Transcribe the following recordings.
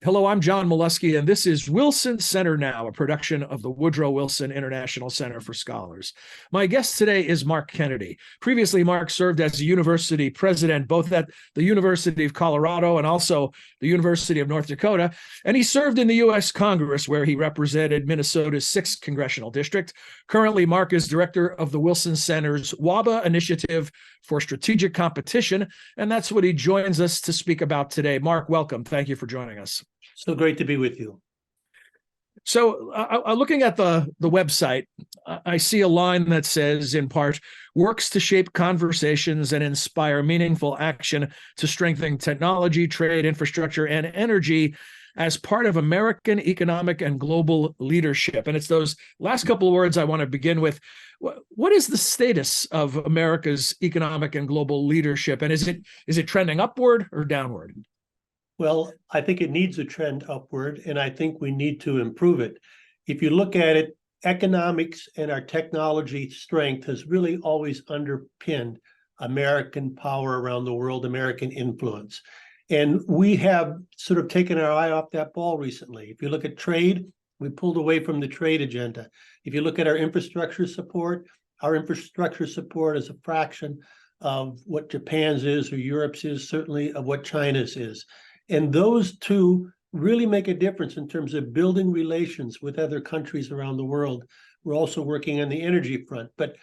Hello, I'm John Molesky, and this is Wilson Center Now, a production of the Woodrow Wilson International Center for Scholars. My guest today is Mark Kennedy. Previously, Mark served as a university president, both at the University of Colorado and also the University of North Dakota, and he served in the U.S. Congress, where he represented Minnesota's 6th Congressional District. Currently, Mark is director of the Wilson Center's WABA Initiative for Strategic Competition, and that's what he joins us to speak about today. Mark, welcome. Thank you for joining us. So great to be with you. So looking at the website, I see a line that says, in part, works to shape conversations and inspire meaningful action to strengthen technology, trade, infrastructure, and energy as part of American economic and global leadership. And it's those last couple of words I want to begin with. What is the status of America's economic and global leadership? And is it trending upward or downward? Well, I think it needs a trend upward, and I think we need to improve it. If you look at it, economics and our technology strength has really always underpinned American power around the world, American influence. And we have sort of taken our eye off that ball recently. If you look at trade, we pulled away from the trade agenda. If you look at our infrastructure support is a fraction of what Japan's is or Europe's is, certainly of what China's is. And those two really make a difference in terms of building relations with other countries around the world. We're also working on the energy front. But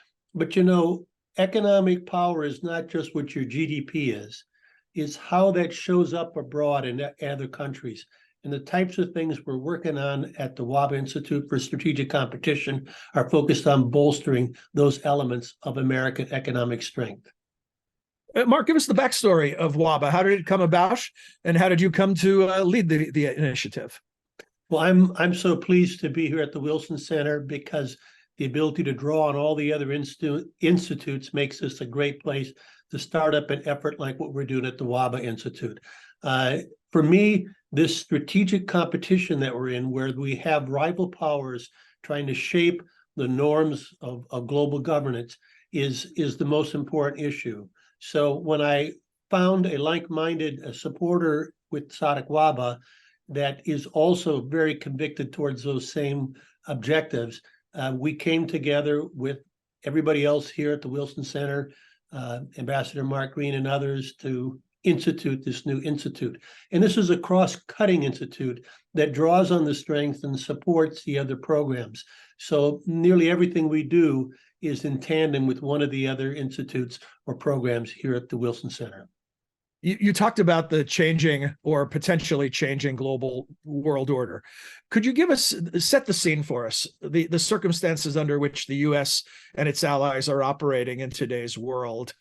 you know, economic power is not just what your GDP is, it's how that shows up abroad in other countries. And the types of things we're working on at the WABA Institute for Strategic Competition are focused on bolstering those elements of American economic strength. Mark, give us the backstory of WABA. How did it come about, and how did you come to lead the initiative? Well, I'm so pleased to be here at the Wilson Center because the ability to draw on all the other institutes makes this a great place to start up an effort like what we're doing at the WABA Institute. For me, this strategic competition that we're in, where we have rival powers trying to shape the norms of global governance, is the most important issue. So when I found a like-minded supporter with SADC WABA that is also very convicted towards those same objectives, we came together with everybody else here at the Wilson Center, Ambassador Mark Green and others, to institute this new institute. And this is a cross-cutting institute that draws on the strength and supports the other programs. So nearly everything we do is in tandem with one of the other institutes or programs here at the Wilson Center. You talked about the changing or potentially changing global world order. Could you set the scene for us, the circumstances under which the U.S. and its allies are operating in today's world?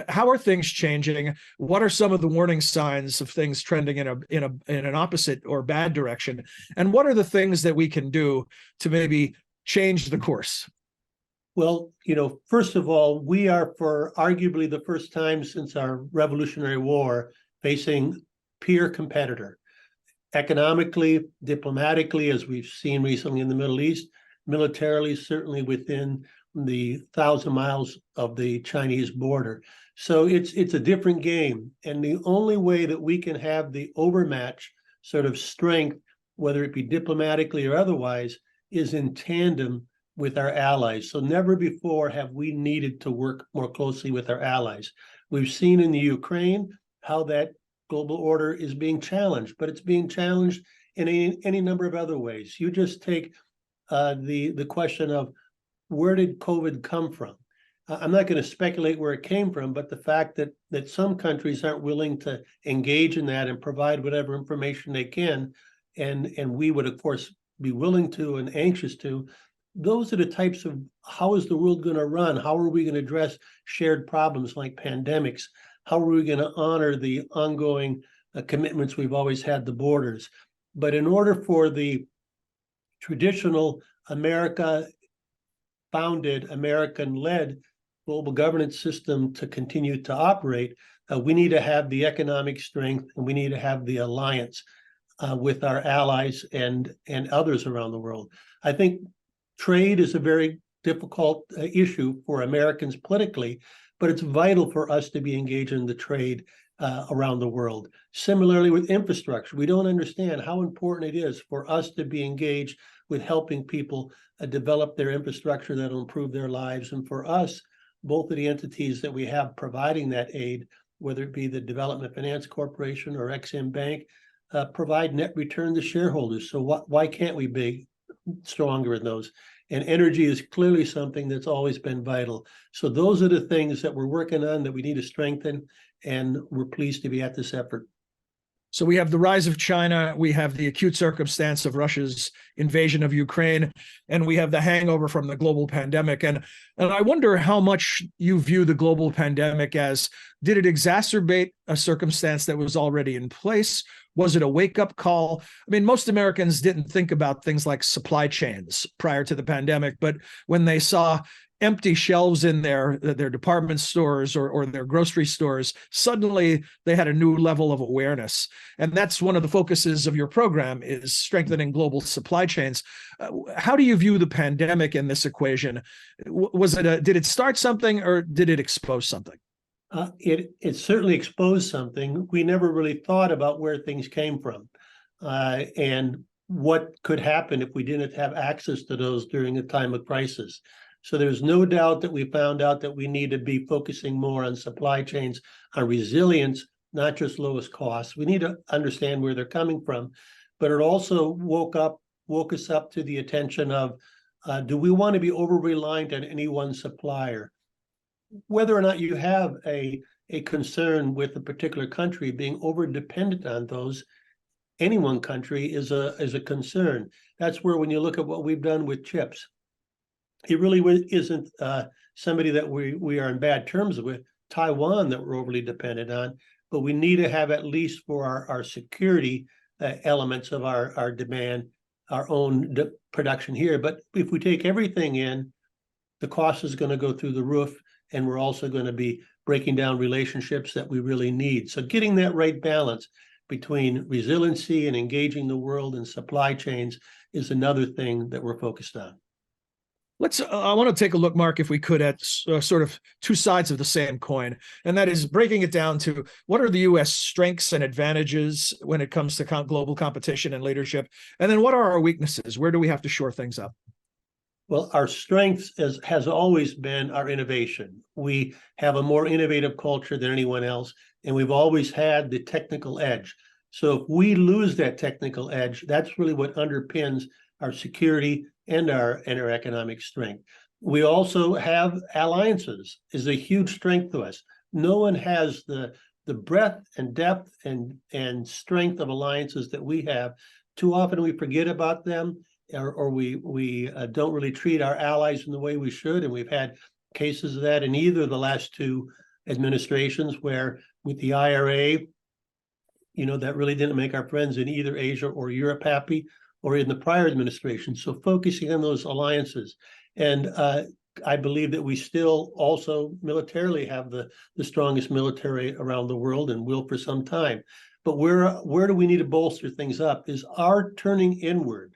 How are things changing? What are some of the warning signs of things trending in an opposite or bad direction? And what are the things that we can do to maybe change the course? Well, you know, first of all, we are, for arguably the first time since our Revolutionary War, facing peer competitor. Economically, diplomatically, as we've seen recently in the Middle East, militarily, certainly within the 1,000 miles of the Chinese border. So it's a different game. And the only way that we can have the overmatch sort of strength, whether it be diplomatically or otherwise, is in tandem with our allies. So never before have we needed to work more closely with our allies. We've seen in the Ukraine how that global order is being challenged, but it's being challenged in any number of other ways. You just take the question of, where did COVID come from? I'm not going to speculate where it came from, but the fact that some countries aren't willing to engage in that and provide whatever information they can, and we would, of course, be willing to and anxious to. Those are the types of, how is the world going to run? How are we going to address shared problems like pandemics? How are we going to honor the ongoing commitments we've always had to borders? But in order for the traditional America-founded, American-led global governance system to continue to operate, we need to have the economic strength, and we need to have the alliance with our allies and others around the world. I think trade is a very difficult issue for Americans politically, but it's vital for us to be engaged in the trade around the world. Similarly with infrastructure, we don't understand how important it is for us to be engaged with helping people develop their infrastructure that'll improve their lives. And for us, both of the entities that we have providing that aid, whether it be the Development Finance Corporation or Ex-Im Bank, provide net return to shareholders. So why can't we be stronger in those? And energy is clearly something that's always been vital. So those are the things that we're working on that we need to strengthen, and we're pleased to be at this effort. So we have the rise of China, we have the acute circumstance of Russia's invasion of Ukraine, and we have the hangover from the global pandemic. And I wonder how much you view the global pandemic as, did it exacerbate a circumstance that was already in place? Was it a wake-up call? I mean, most Americans didn't think about things like supply chains prior to the pandemic, but when they saw empty shelves in their department stores or their grocery stores, suddenly they had a new level of awareness. And that's one of the focuses of your program, is strengthening global supply chains. How do you view the pandemic in this equation? Did it start something, or did it expose something? It certainly exposed something. We never really thought about where things came from and what could happen if we didn't have access to those during a time of crisis. So there's no doubt that we found out that we need to be focusing more on supply chains, on resilience, not just lowest costs. We need to understand where they're coming from, but it also woke us up to the attention of, do we want to be over-reliant on any one supplier? Whether or not you have a concern with a particular country being over-dependent on those, any one country is a concern. That's where, when you look at what we've done with chips, it really isn't somebody that we are in bad terms with, Taiwan, that we're overly dependent on, but we need to have, at least for our security elements of our demand, our own production here. But if we take everything in, the cost is going to go through the roof, and we're also going to be breaking down relationships that we really need. So getting that right balance between resiliency and engaging the world and supply chains is another thing that we're focused on. I want to take a look, Mark, if we could, at sort of two sides of the same coin, and that is breaking it down to, what are the U.S. strengths and advantages when it comes to global competition and leadership? And then what are our weaknesses? Where do we have to shore things up? Well, our strengths has always been our innovation. We have a more innovative culture than anyone else, and we've always had the technical edge. So if we lose that technical edge, that's really what underpins our security and our economic strength. We also have alliances, is a huge strength to us. No one has the breadth and depth and strength of alliances that we have. Too often we forget about them, or we don't really treat our allies in the way we should. And we've had cases of that in either of the last two administrations, where with the IRA, that really didn't make our friends in either Asia or Europe happy, or in the prior administration. So focusing on those alliances. And I believe that we still also militarily have the strongest military around the world, and will for some time. But where do we need to bolster things up is our turning inward,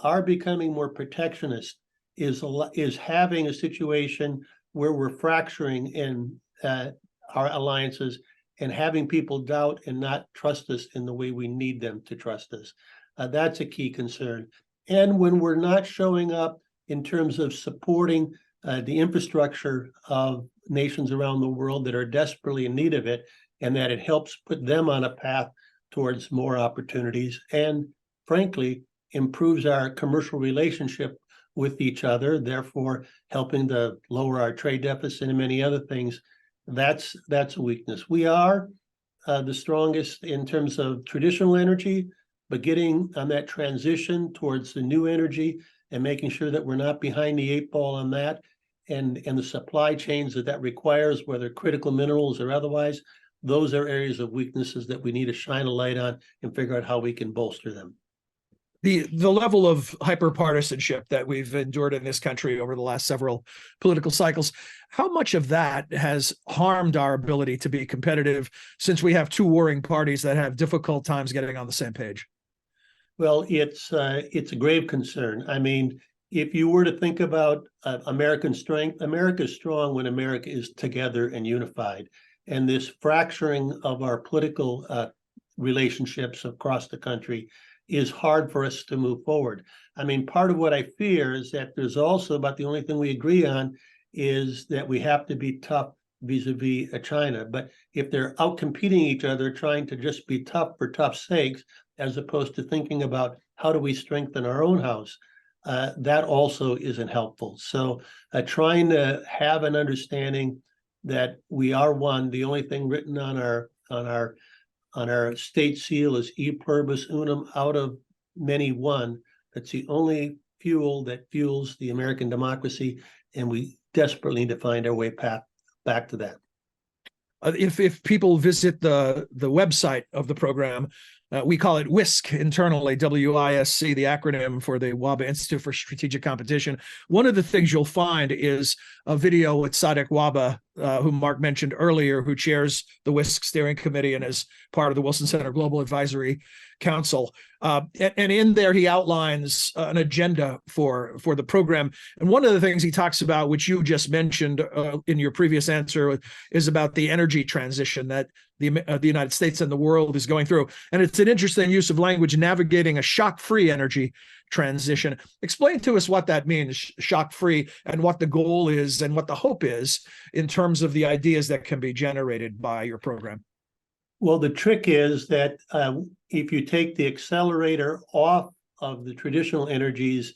our becoming more protectionist, is having a situation where we're fracturing in our alliances and having people doubt and not trust us in the way we need them to trust us. That's a key concern. And when we're not showing up in terms of supporting the infrastructure of nations around the world that are desperately in need of it, and that it helps put them on a path towards more opportunities, and frankly, improves our commercial relationship with each other, therefore helping to lower our trade deficit and many other things, that's a weakness. We are the strongest in terms of traditional energy, but getting on that transition towards the new energy and making sure that we're not behind the eight ball on that, and the supply chains that requires, whether critical minerals or otherwise, those are areas of weaknesses that we need to shine a light on and figure out how we can bolster them. The level of hyperpartisanship that we've endured in this country over the last several political cycles, how much of that has harmed our ability to be competitive, since we have two warring parties that have difficult times getting on the same page? Well, it's a grave concern. I mean, if you were to think about American strength, America is strong when America is together and unified. and this fracturing of our political relationships across the country is hard for us to move forward. I mean, part of what I fear is that there's also about the only thing we agree on is that we have to be tough vis-a-vis China. But if they're out competing each other, trying to just be tough for tough's sakes, as opposed to thinking about how do we strengthen our own house, that also isn't helpful. So trying to have an understanding that we are one. The only thing written on our state seal is E pluribus unum, out of many one. That's the only fuel that fuels the American democracy, and we desperately need to find our way back to that. If people visit the website of the program, we call it WISC internally, WISC, the acronym for the WABA Institute for Strategic Competition. One of the things you'll find is a video with Sadek Waba, whom Mark mentioned earlier, who chairs the WISC steering committee and is part of the Wilson Center Global Advisory Council. And in there, he outlines an agenda for the program. And one of the things he talks about, which you just mentioned in your previous answer, is about the energy transition that the United States and the world is going through. And it's an interesting use of language, navigating a shock-free energy transition. Explain to us what that means, shock-free, and what the goal is and what the hope is in terms of the ideas that can be generated by your program. Well, the trick is that if you take the accelerator off of the traditional energies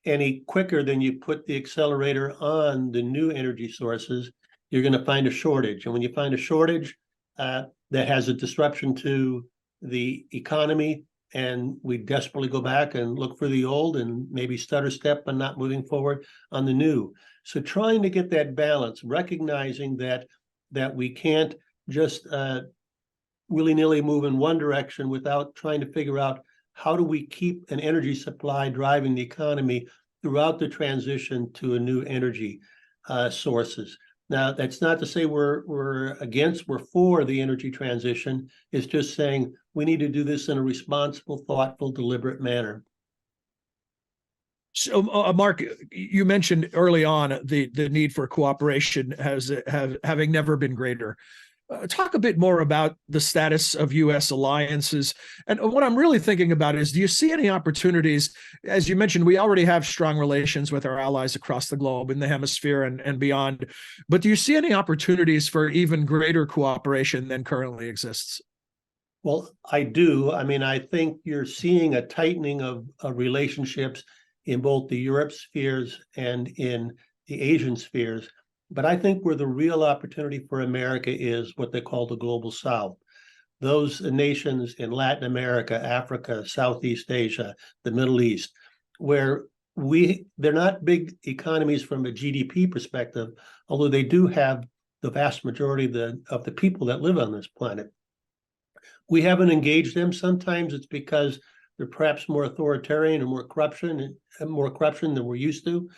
any quicker than you put the accelerator on the new energy sources, you're going to find a shortage. And when you find a shortage, that has a disruption to the economy, and we desperately go back and look for the old and maybe stutter step and not moving forward on the new. So trying to get that balance, recognizing that we can't just willy-nilly move in one direction without trying to figure out how do we keep an energy supply driving the economy throughout the transition to a new energy sources. Now, that's not to say we're for the energy transition. It's just saying we need to do this in a responsible, thoughtful, deliberate manner. So, Mark, you mentioned early on the need for cooperation having never been greater. Talk a bit more about the status of U.S. alliances. And what I'm really thinking about is, do you see any opportunities? As you mentioned, we already have strong relations with our allies across the globe, in the hemisphere and beyond. But do you see any opportunities for even greater cooperation than currently exists? Well, I do. I mean, I think you're seeing a tightening of relationships in both the Europe spheres and in the Asian spheres. But I think where the real opportunity for America is what they call the global South. Those nations in Latin America, Africa, Southeast Asia, the Middle East, where they're not big economies from a GDP perspective, although they do have the vast majority of the people that live on this planet. We haven't engaged them. Sometimes it's because they're perhaps more authoritarian and more corruption than we're used to.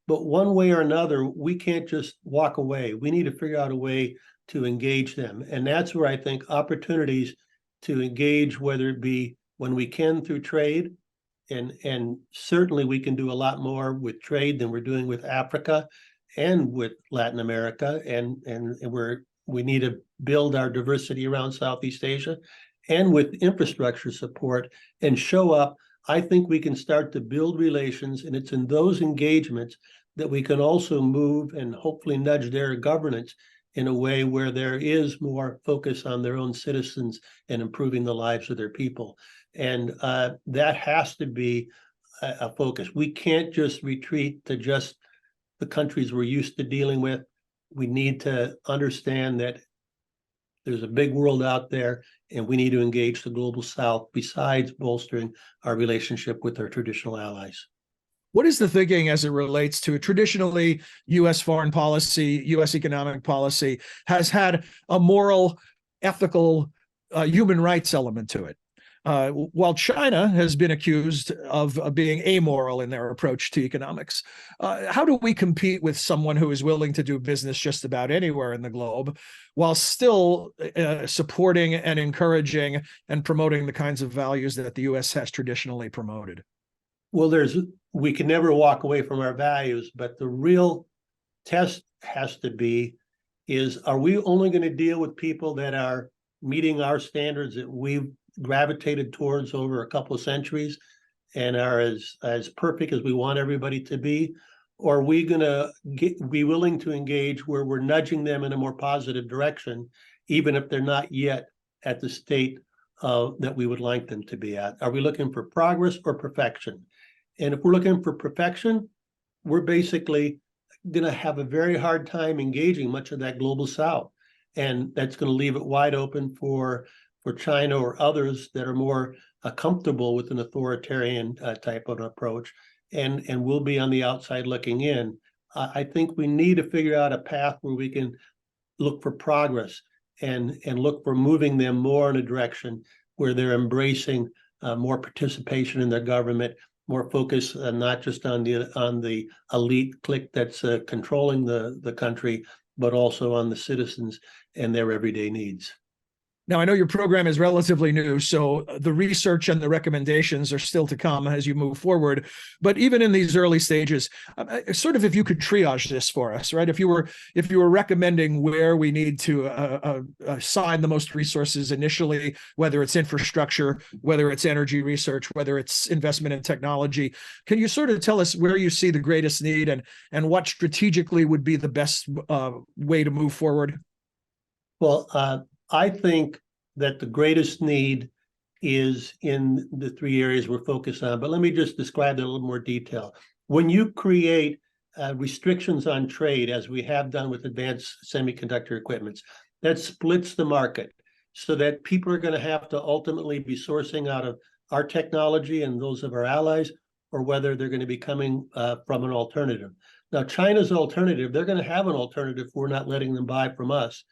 But one way or another, we can't just walk away. We need to figure out a way to engage them. And that's where I think opportunities to engage, whether it be when we can through trade, and certainly we can do a lot more with trade than we're doing with Africa and with Latin America. And we need to build our diversity around Southeast Asia, and with infrastructure support and show up. I think we can start to build relations, and it's in those engagements that we can also move and hopefully nudge their governance in a way where there is more focus on their own citizens and improving the lives of their people. And that has to be a focus. We can't just retreat to just the countries we're used to dealing with. We need to understand that there's a big world out there, and we need to engage the global South besides bolstering our relationship with our traditional allies. What is the thinking as it relates to traditionally U.S. foreign policy, U.S. economic policy has had a moral, ethical, human rights element to it? While China has been accused of being amoral in their approach to economics, how do we compete with someone who is willing to do business just about anywhere in the globe while still supporting and encouraging and promoting the kinds of values that the U.S. has traditionally promoted? Well, we can never walk away from our values, but the real test has to be is, are we only going to deal with people that are meeting our standards that we've gravitated towards over a couple of centuries and are as perfect as we want everybody to be? Or are we going to be willing to engage where we're nudging them in a more positive direction, even if they're not yet at the state that we would like them to be at? Are we looking for progress or perfection? And if we're looking for perfection, we're basically going to have a very hard time engaging much of that global south. And that's going to leave it wide open for China or others that are more comfortable with an authoritarian type of approach, and we'll be on the outside looking in. I think we need to figure out a path where we can look for progress and look for moving them more in a direction where they're embracing more participation in their government, more focus not just on the elite clique that's controlling the country, but also on the citizens and their everyday needs. Now, I know your program is relatively new, so the research and the recommendations are still to come as you move forward. But even in these early stages, sort of if you could triage this for us, right? If you were recommending where we need to assign the most resources initially, whether it's infrastructure, whether it's energy research, whether it's investment in technology, can you sort of tell us where you see the greatest need and what strategically would be the best way to move forward? Well, I think that the greatest need is in the three areas we're focused on, but let me just describe that in a little more detail. When you create restrictions on trade, as we have done with advanced semiconductor equipments, that splits the market so that people are going to have to ultimately be sourcing out of our technology and those of our allies, or whether they're going to be coming from an alternative. Now, China's alternative, they're going to have an alternative if we're not letting them buy from us.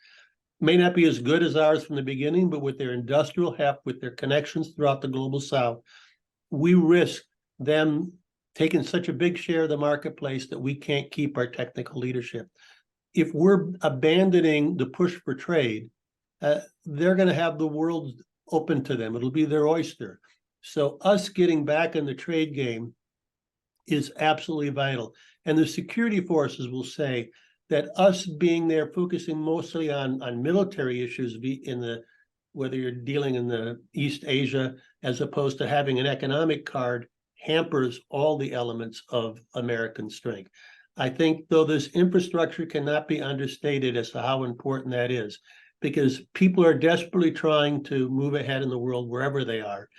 May not be as good as ours from the beginning, but with their industrial heft, with their connections throughout the global south, we risk them taking such a big share of the marketplace that we can't keep our technical leadership. If we're abandoning the push for trade, they're going to have the world open to them. It'll be their oyster. So us getting back in the trade game is absolutely vital. And the security forces will say that us being there focusing mostly on military issues whether you're dealing in the East Asia as opposed to having an economic card hampers all the elements of American strength. I think, though, this infrastructure cannot be understated as to how important that is, because people are desperately trying to move ahead in the world wherever they are.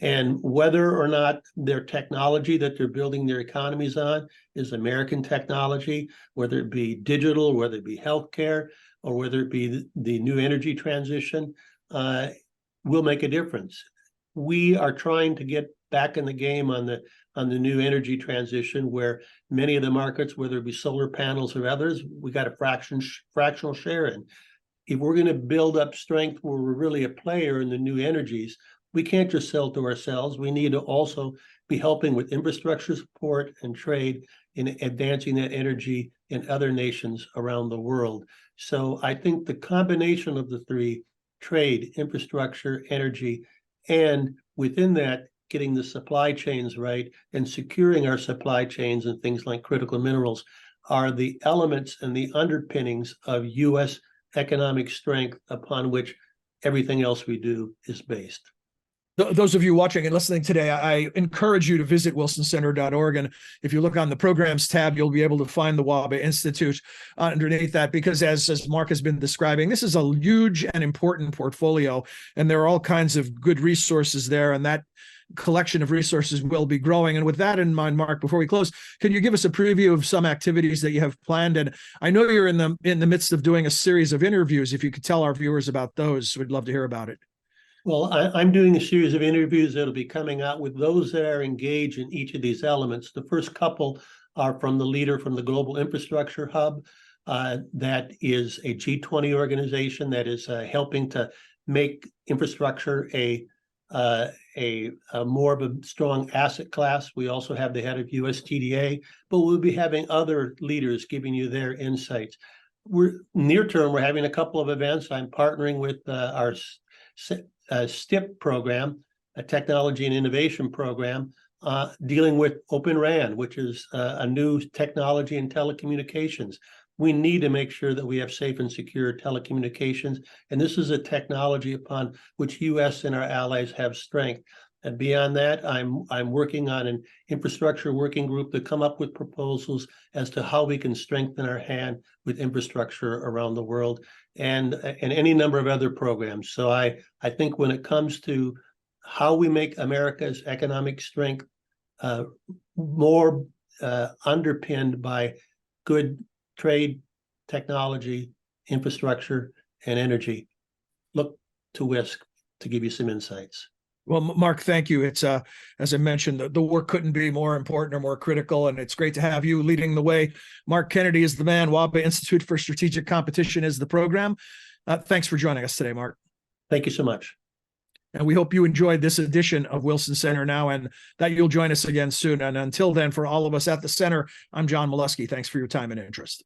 And whether or not their technology that they're building their economies on is American technology, whether it be digital, whether it be healthcare, or whether it be the new energy transition, will make a difference. We are trying to get back in the game on the new energy transition, where many of the markets, whether it be solar panels or others, we got a fractional share in. If we're going to build up strength where we're really a player in the new energies, we can't just sell to ourselves. We need to also be helping with infrastructure support and trade in advancing that energy in other nations around the world. So I think the combination of the three, trade, infrastructure, energy, and within that, getting the supply chains right and securing our supply chains and things like critical minerals are the elements and the underpinnings of U.S. economic strength upon which everything else we do is based. Those of you watching and listening today, I encourage you to visit wilsoncenter.org. And if you look on the programs tab, you'll be able to find the Wabe Institute underneath that, because as Mark has been describing, this is a huge and important portfolio, and there are all kinds of good resources there, and that collection of resources will be growing. And with that in mind, Mark, before we close, can you give us a preview of some activities that you have planned? And I know you're in the midst of doing a series of interviews. If you could tell our viewers about those, we'd love to hear about it. Well, I'm doing a series of interviews that'll be coming out with those that are engaged in each of these elements. The first couple are from the leader from the Global Infrastructure Hub. That is a G20 organization that is helping to make infrastructure a more of a strong asset class. We also have the head of USTDA, but we'll be having other leaders giving you their insights. We're near term, we're having a couple of events. I'm partnering with our STIP program, a technology and innovation program, dealing with Open RAN, which is a new technology in telecommunications we need to make sure that we have safe and secure telecommunications. And this is a technology upon which U.S. and our allies have strength. And beyond that, I'm working on an infrastructure working group to come up with proposals as to how we can strengthen our hand with infrastructure around the world, and any number of other programs. So I think when it comes to how we make America's economic strength more underpinned by good trade, technology, infrastructure, and energy, look to WISC to give you some insights. Well, Mark, thank you. It's as I mentioned, the work couldn't be more important or more critical, and it's great to have you leading the way. Mark Kennedy is the man. WABA Institute for Strategic Competition is the program. Thanks for joining us today, Mark. Thank you so much. And we hope you enjoyed this edition of Wilson Center Now, and that you'll join us again soon. And until then, for all of us at the center, I'm John Milewski. Thanks for your time and interest.